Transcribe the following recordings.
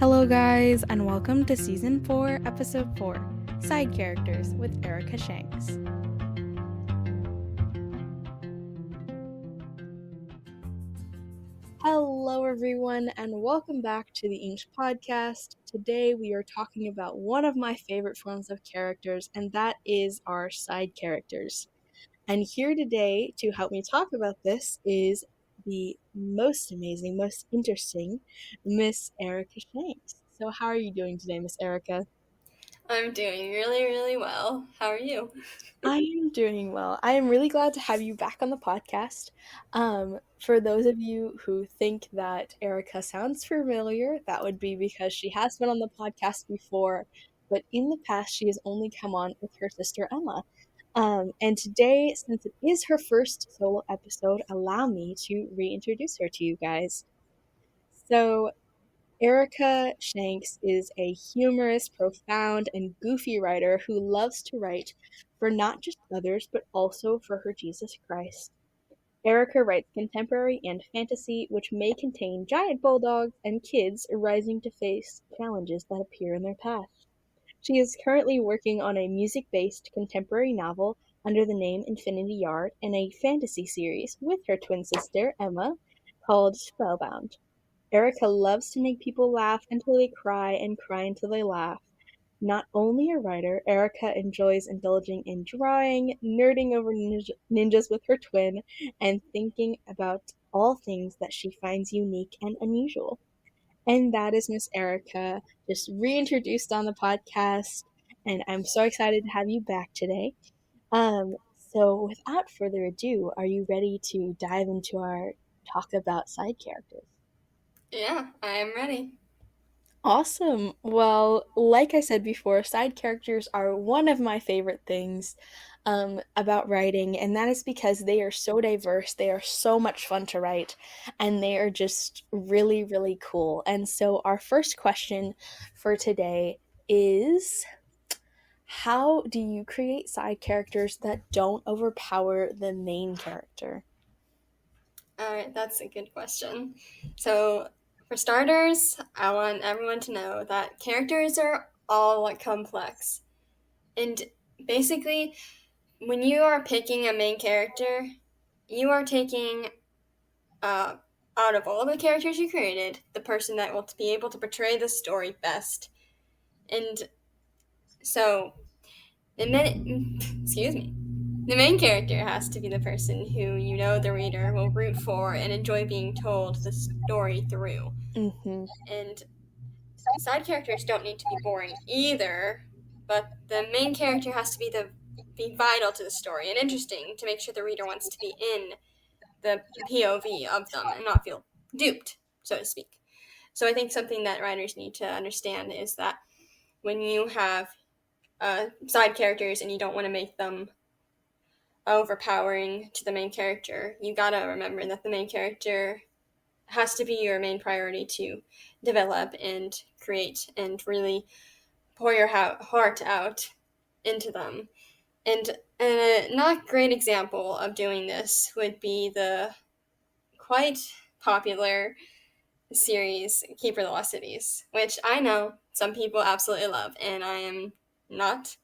Hello, guys, and welcome to Season 4, Episode 4 Side Characters with Erica Shanks. Hello, everyone, and welcome back to the English Podcast. Today, we are talking about one of my favorite forms of characters, and that is our side characters. And here today to help me talk about this is the most amazing, most interesting Miss Erica Shanks. So, how are you doing today, Miss Erica? I'm doing really, really well. How are you? I am doing well. I am really glad to have you back on the podcast. For those of you who think that Erica sounds familiar, that would be because she has been on the podcast before, but in the past she has only come on with her sister Emma. And today, since it is her first solo episode, allow me to reintroduce her to you guys. So, Erica Shanks is a humorous, profound, and goofy writer who loves to write for not just others, but also for her Jesus Christ. Erica writes contemporary and fantasy, which may contain giant bulldogs and kids rising to face challenges that appear in their path. She is currently working on a music-based contemporary novel under the name Infinity Yard and a fantasy series with her twin sister, Emma, called Spellbound. Erica loves to make people laugh until they cry and cry until they laugh. Not only a writer, Erica enjoys indulging in drawing, nerding over ninjas with her twin, and thinking about all things that she finds unique and unusual. And that is Miss Erica, just reintroduced on the podcast, and I'm so excited to have you back today. So without further ado, are you ready to dive into our talk about side characters? Yeah, I am ready. Awesome. Well, like I said before, side characters are one of my favorite things about writing, and that is because they are so diverse, they are so much fun to write, and they are just really, really cool. And so, our first question for today is, how do you create side characters that don't overpower the main character? Alright, that's a good question. So, for starters, I want everyone to know that characters are all complex. And basically, when you are picking a main character, you are taking uh, out of all the characters you created, the person that will be able to portray the story best. And so, excuse me. The main character has to be the person who you know the reader will root for and enjoy being told the story through. Mm-hmm. And side characters don't need to be boring either, but the main character has to be vital to the story and interesting to make sure the reader wants to be in the POV of them and not feel duped, so to speak. So I think something that writers need to understand is that when you have side characters and you don't want to make them overpowering to the main character, you gotta remember that the main character has to be your main priority to develop and create and really pour your heart out into them. And a not great example of doing this would be the quite popular series Keeper of the Lost Cities, which I know some people absolutely love, and I am not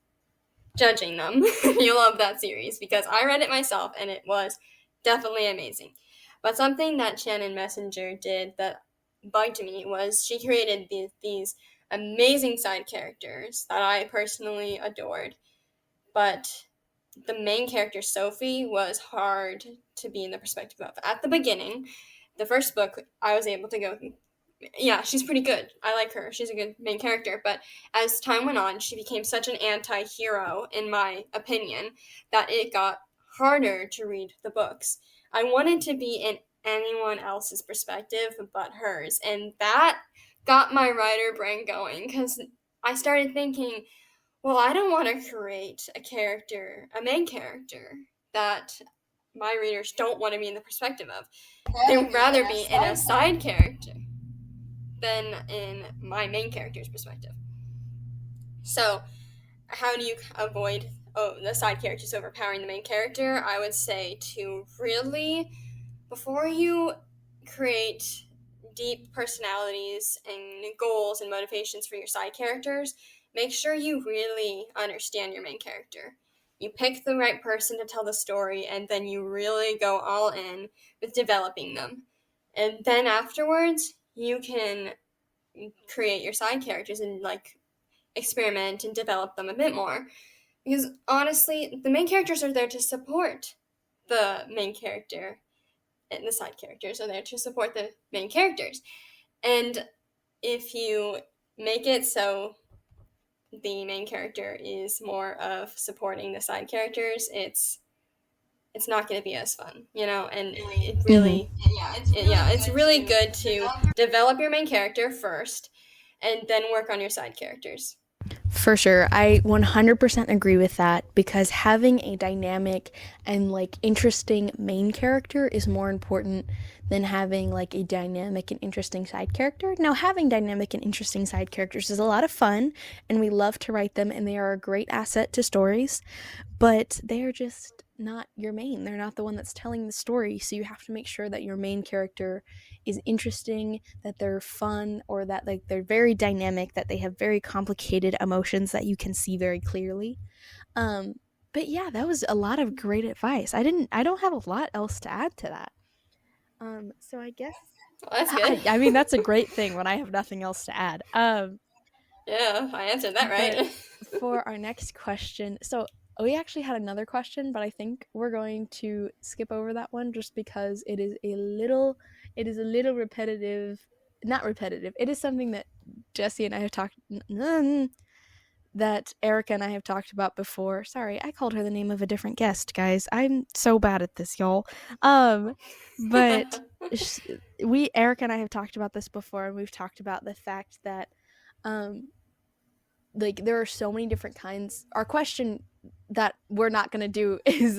judging them. You love that series because I read it myself and it was definitely amazing. But something that Shannon Messenger did that bugged me was she created these amazing side characters that I personally adored. But the main character, Sophie, was hard to be in the perspective of. At the beginning, the first book, I was able to go, yeah, she's pretty good. I like her. She's a good main character. But as time went on, she became such an anti hero, in my opinion, that it got harder to read the books. I wanted to be in anyone else's perspective but hers. And that got my writer brain going because I started thinking, well, I don't want to create a main character that my readers don't want to be in the perspective of. They would rather be in a side character than in my main character's perspective. So, how do you avoid the side characters overpowering the main character? I would say to really, before you create deep personalities and goals and motivations for your side characters, make sure you really understand your main character. You pick the right person to tell the story, and then you really go all in with developing them. And then afterwards, you can create your side characters and like experiment and develop them a bit more. Because honestly, the main characters are there to support the main character, and the side characters are there to support the main characters. And if you make it so the main character is more of supporting the side characters, it's not going to be as fun, you know. And it Mhm. really, yeah, it's really good to develop your main character first, and then work on your side characters. For sure. I 100% agree with that because having a dynamic and like interesting main character is more important than having like a dynamic and interesting side character. Now, having dynamic and interesting side characters is a lot of fun and we love to write them and they are a great asset to stories, but they're just not your main. They're not the one that's telling the story. So you have to make sure that your main character is interesting, that they're fun, or that like they're very dynamic, that they have very complicated emotions that you can see very clearly. Um, but yeah, that was a lot of great advice. I don't have a lot else to add to that. So I guess Well, that's good. I mean that's a great thing when I have nothing else to add. Yeah, I answered that But right. for our next question, so we actually had another question, but I think we're going to skip over that one just because it is a little repetitive. Not repetitive. It is something that Jesse and I have talked that Erica and I have talked about before. Sorry, I called her the name of a different guest, guys. I'm so bad at this, y'all. Um, but we Erica and I have talked about this before, and we've talked about the fact that um like there are so many different kinds. Our question that we're not going to do is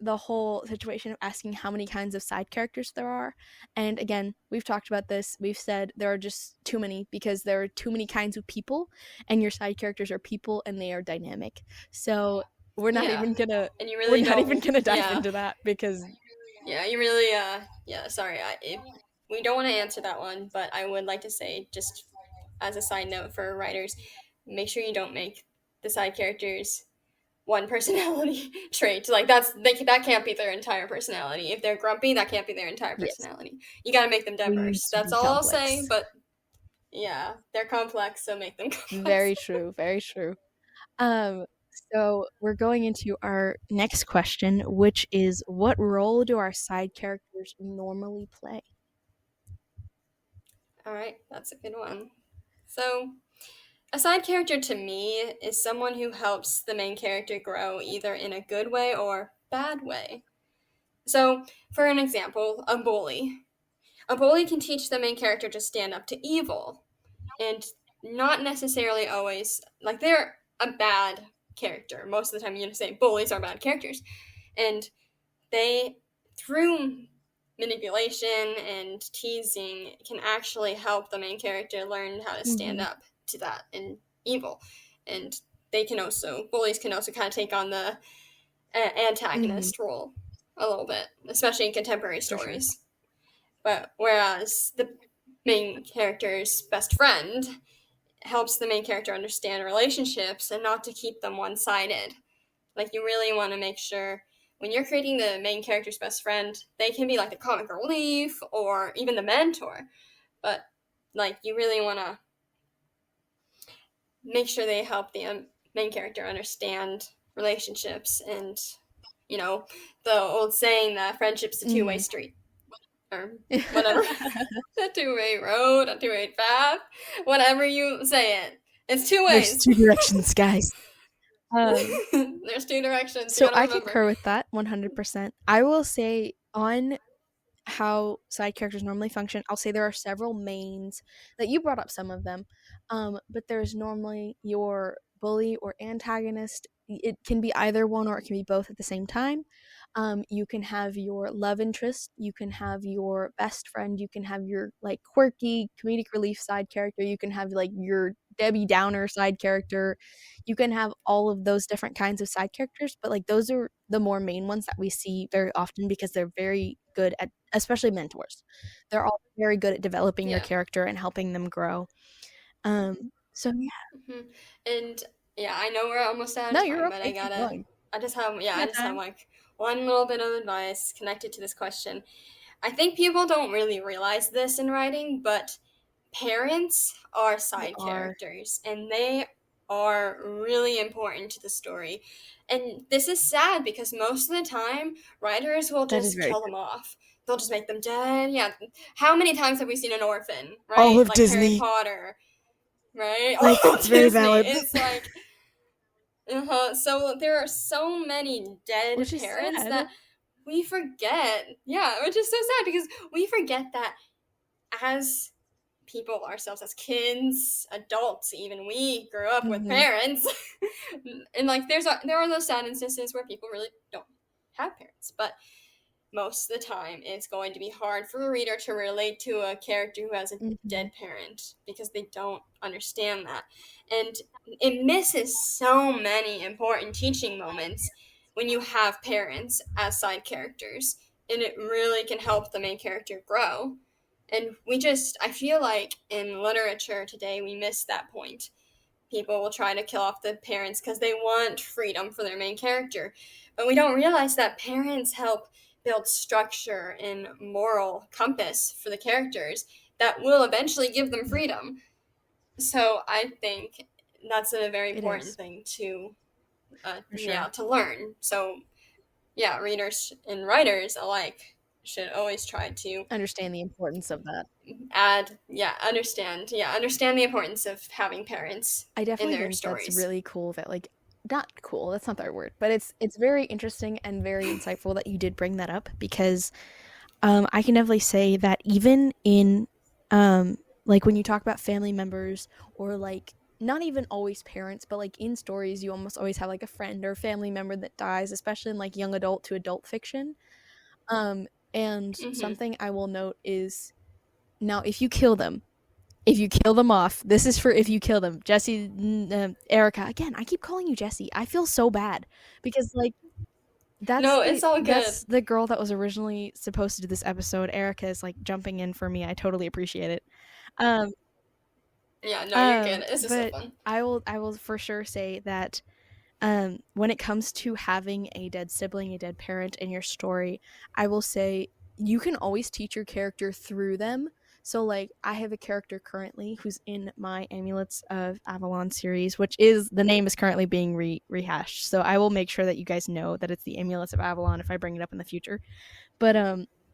the whole situation of asking how many kinds of side characters there are. And again, we've talked about this. We've said there are just too many because there are too many kinds of people and your side characters are people and they are dynamic. So Yeah, and you we're really not even don't. going to dive Yeah, into that because yeah, you really. Yeah. Sorry, we don't want to answer that one, but I would like to say, just as a side note for writers, make sure you don't make the side characters one personality trait. Like that can't be their entire personality. If they're grumpy, that can't be their entire yes, personality. You got to make them we need diverse. to That's be all I'll say. complex. But yeah, they're complex, so make them complex. Very true, very true. Um, so we're going into our next question, which is what role do our side characters normally play? All right, that's a good one. So, a side character to me is someone who helps the main character grow either in a good way or bad way. So, for an example, a bully. A bully can teach the main character to stand up to evil, and not necessarily always, like, they're a bad character. Most of the time, you're going to say bullies are bad characters. And they, through manipulation and teasing, can actually help the main character learn how to stand Mm-hmm. up to that and evil. And bullies can also kind of take on the Mm-hmm. antagonist role a little bit, especially in contemporary For sure. stories. But whereas the main character's best friend helps the main character understand relationships and not to keep them one sided. Like, you really want to make sure when you're creating the main character's best friend, they can be like the comic relief or even the mentor. But, like, you really want to make sure they help the main character understand relationships and, you know, the old saying that friendship's a two-way Mm-hmm. street or whatever. A two-way road, a two-way path, whatever you say it. It's two There's ways. two directions, guys. Um, There's two directions. You so gotta I remember. concur with that 100%. I will say on how side characters normally function, I'll say there are several mains that you brought up some of them. But there's normally your bully or antagonist it can be either one or it can be both at the same time. You can have your love interest, you can have your best friend, you can have your like quirky comedic relief side character, you can have like your Debbie Downer side character. You can have all of those different kinds of side characters, but like those are the more main ones that we see very often because they're very good at, especially mentors. They're all very good at developing your Yeah. character and helping them grow. So yeah. Hmm. And yeah, I know we're almost out No, of you're time, but okay. Keep going. We I got just have time. like one little bit of advice connected to this question. I think people don't really realize this in writing, but parents are They side are. characters and they are really important to the story. And this is sad because most of the time, writers will That is just very kill true. them off. They'll just make them dead. Yeah. How many times have we seen an orphan, All right? of Like Harry Disney. Potter, right? Like, All it's very Disney. valid. It's like, so there are so many dead Which is parents sad. that we forget. Yeah, which is so sad because we forget that as people ourselves, as kids, adults, even we grew up with Mhm. parents, and like there are those sad instances where people really don't have parents, but most of the time it's going to be hard for a reader to relate to a character who has a Mhm. dead parent because they don't understand that. And it misses so many important teaching moments when you have parents as side characters, and it really can help the main character grow. And I feel like in literature today, we miss that point. People will try to kill off the parents because they want freedom for their main character. But we don't realize that parents help build structure and moral compass for the characters that will eventually give them Yeah, freedom. So I think that's a very it important is. thing to, For sure. to learn. So yeah, readers and writers alike should always try to Understand the importance of that. understand the importance of having parents I in definitely their think that's stories. really cool that like not cool, that's not the right word, but it's very interesting and very insightful that you did bring that up because I can definitely say that even in like when you talk about family members or like not even always parents, but like in stories you almost always have like a friend or a family member that dies, especially in like young adult to adult fiction. And Hmm. something I will note is now if you kill them off, this is for if you kill them. Jesse, Erica, again, I keep calling you Jesse. I feel so bad because like No, it's all good. that's the girl that was originally supposed to do this episode. Erica is like jumping in for me. I totally appreciate it. Um, Yeah, no, you're good. This is so but fun. I will for sure say that when it comes to having a dead sibling, a dead parent in your story, I will say you can always teach your character through them. So, like, I have a character currently who's in my Amulets of Avalon series, which is the name is currently being rehashed. So, I will make sure that you guys know that it's the Amulets of Avalon if I bring it up in the future. But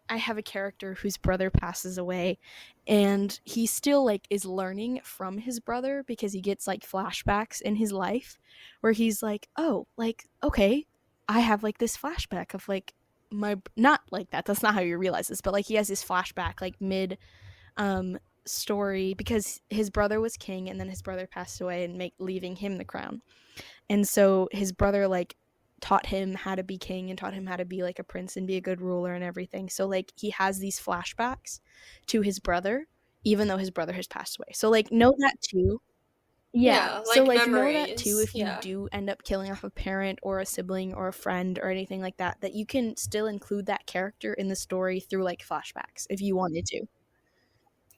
I have a character whose brother passes away and he still like is learning from his brother because he gets like flashbacks in his life where he's like, "Oh, like okay, I have like this flashback of like my not like that. That's not how you realize this, but like he has this flashback like mid um story because his brother was king and then his brother passed away and make leaving him the crown. And so his brother like taught him how to be king and taught him how to be like a prince and be a good ruler and everything. So like he has these flashbacks to his brother even though his brother has passed away. So like know that too. Yeah. Yeah, So like like know that too memories. if you Yeah, do end up killing off a parent or a sibling or a friend or anything like that that you can still include that character in the story through like flashbacks if you wanted to.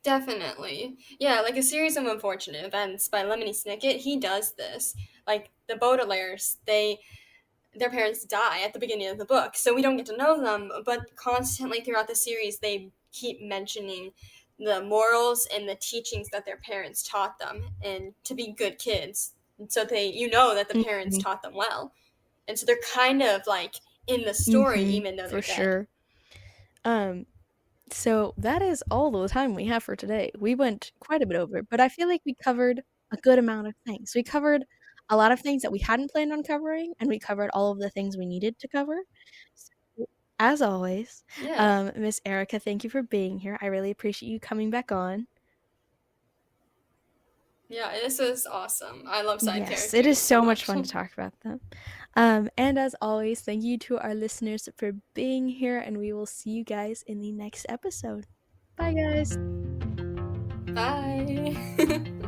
definitely. Yeah, like a series of unfortunate events by Lemony Snicket. He does this. Like the Baudelaires, their parents die at the beginning of the book, so we don't get to know them. But constantly throughout the series, they keep mentioning the morals and the teachings that their parents taught them, and to be good kids. And so you know that the parents Mhm. taught them well, and so they're kind of like in the story, Mhm. even though For they're dead. sure. Um So that is all the time we have for today. We went quite a bit over, but I feel like we covered a good amount of things. We covered a lot of things that we hadn't planned on covering, and we covered all of the things we needed to cover. So, as always, Yeah. Miss Erica, thank you for being here. I really appreciate you coming back on. Yeah, this is awesome. I love side Yes, it is characters so so much much. fun to talk about them. And as always, thank you to our listeners for being here, and we will see you guys in the next episode. Bye, guys. Bye.